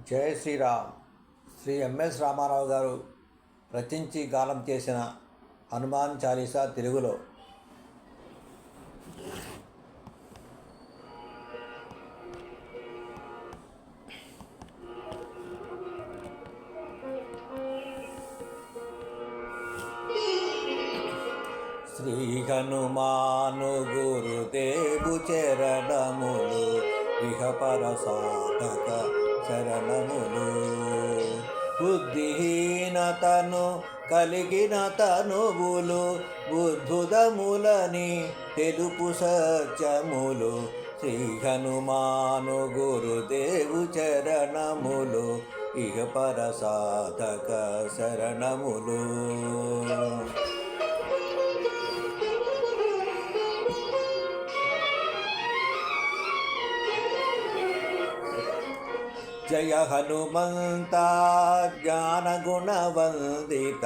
జయ Sriram. Shri MS Ramarao గారు రచించి గానం చేసిన హనుమాన్ చాలీసా తెలుగులో. శ్రీ హనుమాను గురుదేవు చరణములు ఇహపర సాధక శరణములు. బుద్ధిహీనతను కలిగిన తనువులు బుద్ధుదములని తెలుపు సత్యములు. శ్రీ హనుమాను గురుదేవు చరణములు ఇహపర సాధక శరణములు. జయ హనుమంత జ్ఞాన గుణవందిత,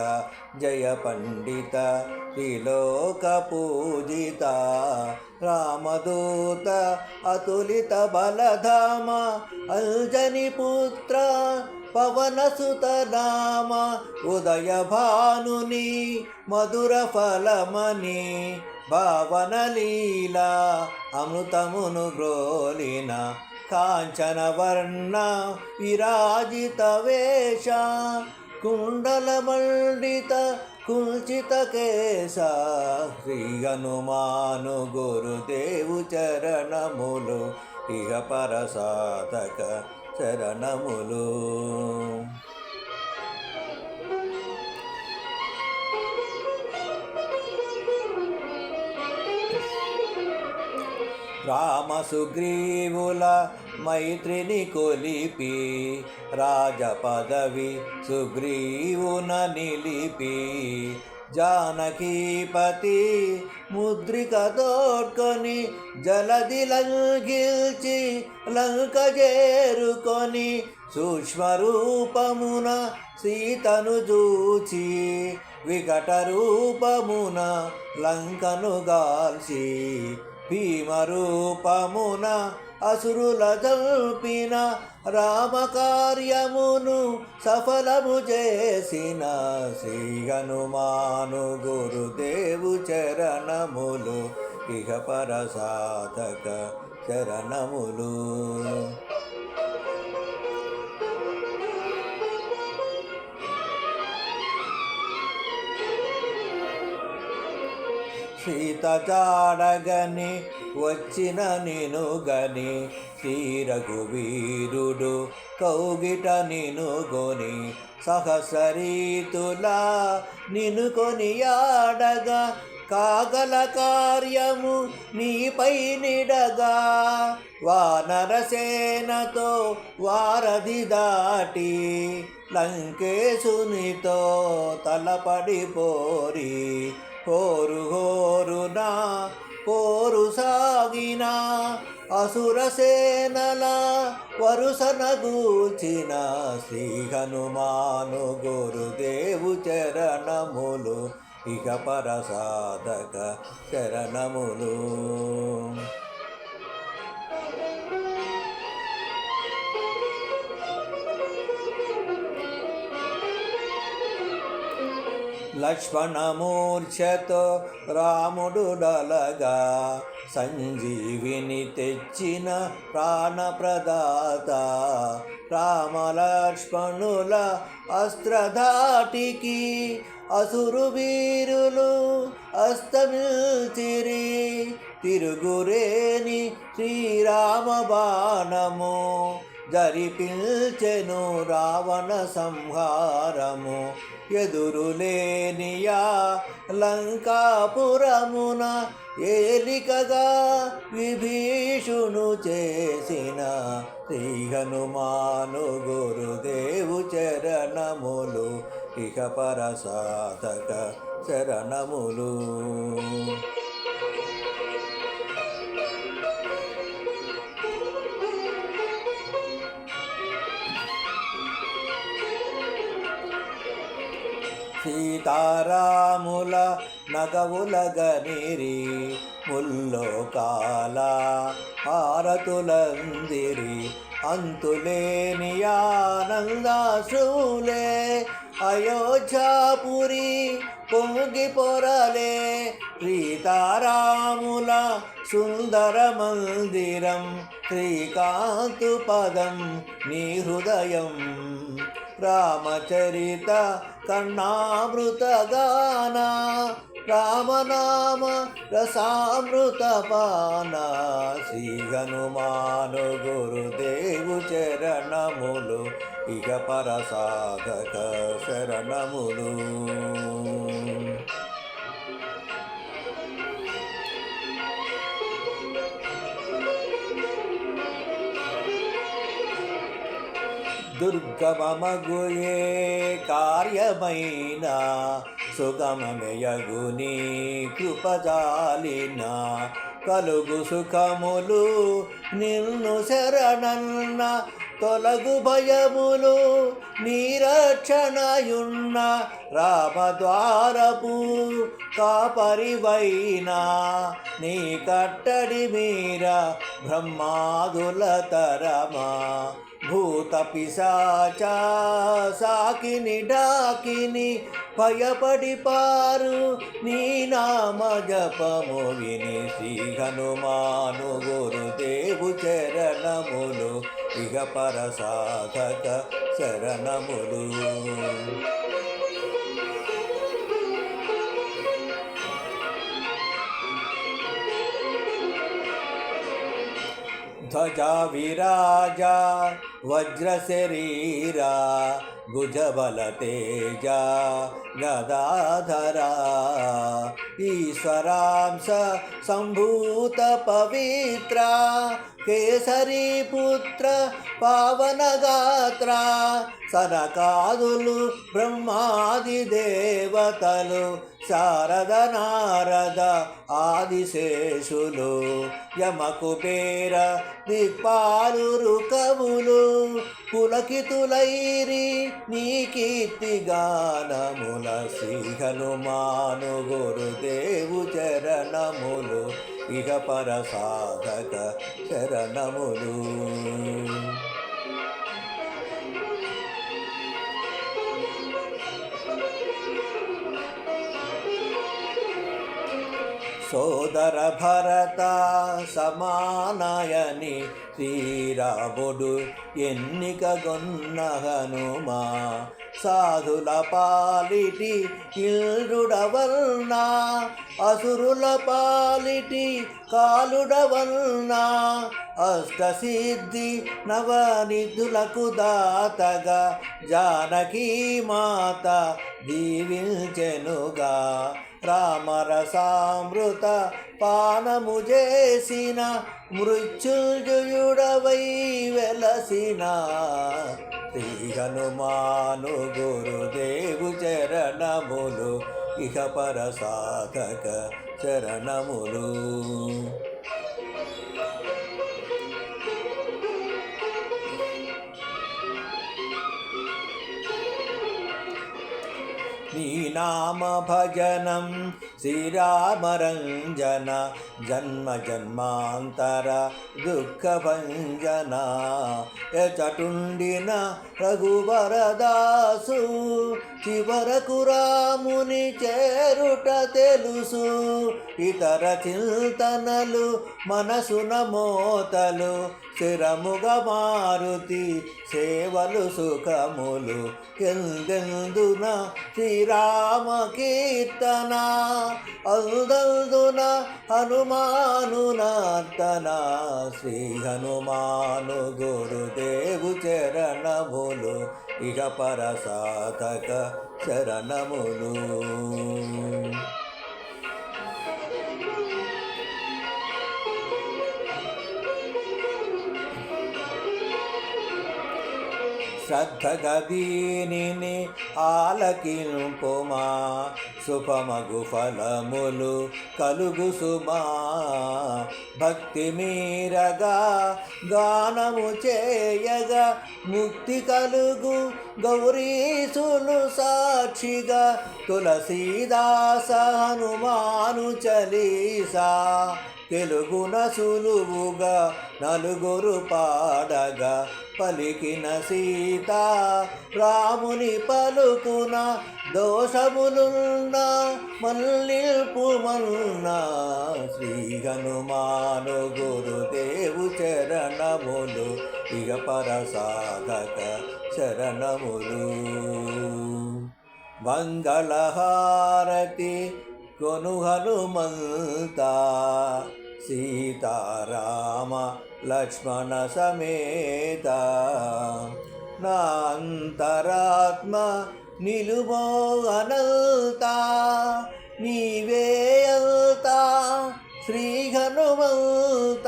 జయ పండిత త్రిలోక పూజిత, రామదూత అతులిత బలధామ, అంజని పుత్ర పవనసుత నామ, ఉదయ భానుని మధుర ఫలమని, భావన లీలా అమృతమును గ్రోలిన, కాంచన వర్ణ విరాజిత వేష, కుండల మండిత కుంచిత కేశ. శ్రీ హనుమాను గురుదేవు చరణములు ఇహపర సాధక శరణములు. రామ సుగ్రీవుల మైత్రిని కొలిపి, రాజపదవి సుగ్రీవున నిలిపి, జానకీపతి ముద్రిక తోడ్కొని, జలది లంఘిల్చి లంక చేరుకొని, సూక్ష్మరూపమున సీతను చూచి, వికట రూపమున లంకను గాల్చి, భీమరూపమున అసురుల జల్పిన, రామకార్యమును సఫలము చేసిన, శ్రీ హనుమాను గురుదేవు చరణములు ఇహపర సాధక శరణములు. సీత చాడగని వచ్చిన నిను గని, శ్రీ రఘువీరుడు కౌగిట నిను గొని, సహసరీతులా నిను కొనియాడగా, కాగల కార్యము నీపై నిడగా, వానరసేనతో వారధి దాటి, లంకేశునితో తలపడిపోరి, హోరు హోరునా పోరు సాగిన, అసురసేనల వరుసన గూర్చిన, శ్రీ హనుమాను గురుదేవు చరణములు ఇహపర సాధక శరణములు. లక్ష్మణమూర్ఛతో రాముడు డలగా, సంజీవిని తెచ్చిన ప్రాణప్రదాత, రామలక్ష్మణుల అస్త్రధాటికి, అసురు వీరులు అస్తమిల్చిరి, తిరుగురేని శ్రీరామ బాణము, జరిపించెను రావణ సంహారము, ఎదురులేనియా లంకాపురమున, ఏలికగా విభీషును చేసిన, శ్రీ హనుమాను గురుదేవు చరణములు ఇహపర సాధక శరణములు. సీతారాముల నగవుల గనిరి, ముల్లోకాల హారతులందిరి, అంతులేని ఆనందాశ్రులే అయోధ్యాపురి పొంగి పొరలే సీతారాముల సుందర మందిరం శ్రీకాంతు పదం నీ హృదయం రామచరిత కర్ణామృత గాన రామనామ రసామృత పాన శ్రీ హనుమాను గురుదేవు చరణములు ఇక పరసాధక శరణములు. దుర్గమమగుయే కార్యమైన సుగమమయగుని కృపజాలిన కలుగు సుఖములు నిన్ను శరణన్న తొలగు భయములు నీరక్షణయున్న రామద్వారపు కాపరివైనా నీ కట్టడి మీర బ్రహ్మాదుల తరమా భూత పిశాచ సాకిని డాకిని భయపడి పారు నీ నామ జపము విని శ్రీ హనుమాను గురుదేవు చరణములు ఇహ పరసాధక శరణములు. ధ్వజా విరాజ వజ్ర శరీరా భుజబల తేజ గదాధరా ఈశ్వరాంశ సంభూత పవిత్ర కేసరీ పుత్ర పావన గాత్ర సనకాదులు బ్రహ్మాది దేవతలు శారద నారద ఆదిశేషులు యమకుబేర దిక్పాలు కవులు పులకితులైరి నీ కీర్తి గానముల శ్రీ హనుమాను గురుదేవు చరణములు ఇహ పరసాధక శరణములు. సోదర భరత సమానయని శ్రీరాముడు ఎన్నికగొన్న హనుమా సాధుల పాలిటి ఇల్లుడవల్నా అసురుల పాలిటి కాలుడవల్నా అష్టసిద్ధి నవనిధులకు దాతగా జానకీ మాత దీవించెనుగా రామరసామృత పానము చేసిన మృత్యుంజయుడవై వెలసిన శ్రీ హనుమాను గురుదేవు చరణములు ఇహ పరసాధక చరణములు. నీ నామ భజనం శ్రీరామరంజన జన్మ జన్మాంతర దుఃఖ భంజన ఎచటుండిన రఘువరదాసు చివరకు రాముని చేరుట తెలుసు ఇతర చింతనలు మనసున మోతలు స్థిరముగ మారుతి సేవలు సుఖములు ఎందెందున శ్రీరామ కీర్తన అందందున హనుమాను నర్తన శ్రీ హనుమాను గురుదేవు చరణములు ఇహ పరసాధక శరణములు. శ్రద్ధగా దీనిని ఆలకింపుమా శుభమగు ఫలములు కలుగు సుమా భక్తి మీరగా గానము చేయగా ముక్తి కలుగు గౌరీసులు సాక్షిగా తులసీదాస హనుమాను చలీసా తెలుగున సులువుగా నలుగురు పాడగా పలికిన సీత రాముని పలుకున దోషములున్న మల్లిల్పుమన్నా శ్రీ హనుమాను గురుదేవు చరణములు ఇగ పరసాధక శరణములు. మంగళహారతి కొను హనుమంత సీతారామ లక్ష్మణ సమేత నా అంతరాత్మ నిలుమో అనంత నీవే అంత శ్రీ హనుమంత.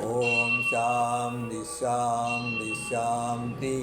ఓం శాంతి శాంతి శాంతి.